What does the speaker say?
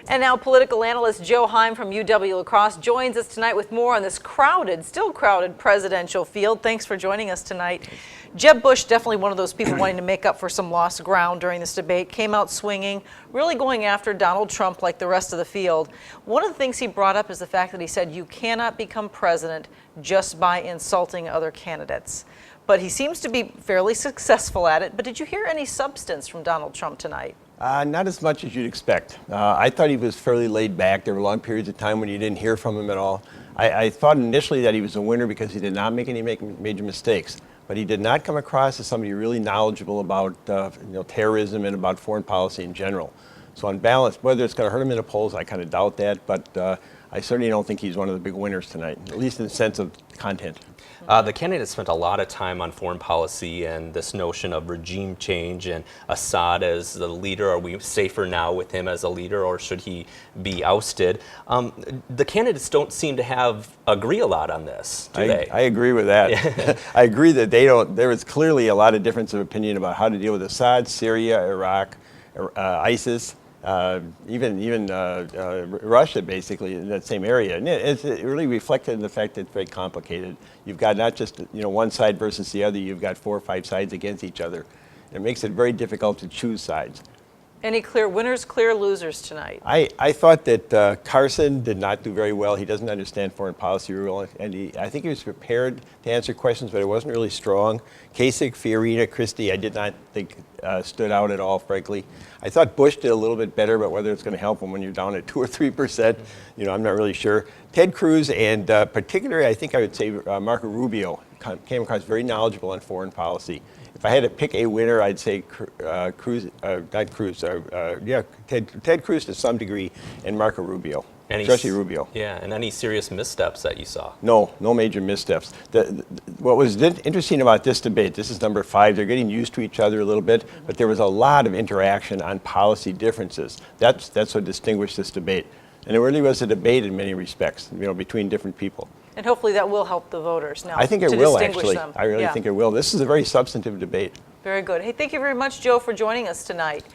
And now political analyst Joe Heim from UW-La Crosse joins us tonight with more on this crowded, still crowded presidential field. Thanks for joining us tonight. Jeb Bush, definitely one of those people wanting to make up for some lost ground during this debate, came out swinging, really going after Donald Trump like the rest of the field. One of the things he brought up is the fact that he said you cannot become president just by insulting other candidates. But he seems to be fairly successful at it. But did you hear any substance from Donald Trump tonight? Not as much as you'd expect. I thought he was fairly laid back. There were long periods of time when you didn't hear from him at all. I thought initially that he was a winner because he did not make any major mistakes. But he did not come across as somebody really knowledgeable about terrorism and about foreign policy in general. So on balance, whether it's going to hurt him in the polls, I kind of doubt that. But I certainly don't think he's one of the big winners tonight, at least in the sense of content. The candidate spent a lot of time on foreign policy and this notion of regime change and Assad as the leader. Are we safer now with him as a leader, or should he be ousted? The candidates don't seem to agree a lot on this, do they? I agree with that. Yeah. I agree that there is clearly a lot of difference of opinion about how to deal with Assad, Syria, Iraq, ISIS. Even Russia, basically, in that same area. And it really reflected in the fact that it's very complicated. You've got not just one side versus the other, you've got 4 or 5 sides against each other. It makes it very difficult to choose sides. Any clear winners, clear losers tonight? I thought that Carson did not do very well. He doesn't understand foreign policy real, and I think he was prepared to answer questions, but it wasn't really strong. Kasich, Fiorina, Christie, I did not think stood out at all, frankly. I thought Bush did a little bit better, but whether it's going to help him when you're down at 2 or 3%, I'm not really sure. Ted Cruz and particularly, I think I would say Marco Rubio came across very knowledgeable on foreign policy. If I had to pick a winner, I'd say Ted Cruz to some degree, and Marco Rubio, especially Rubio. Yeah, and any serious missteps that you saw? No major missteps. What was interesting about this debate, this is number 5, they're getting used to each other a little bit, but there was a lot of interaction on policy differences. That's what distinguished this debate. And it really was a debate in many respects, between different people. And hopefully that will help the voters now. I think it will, actually. I really think it will. This is a very substantive debate. Very good. Hey, thank you very much, Joe, for joining us tonight.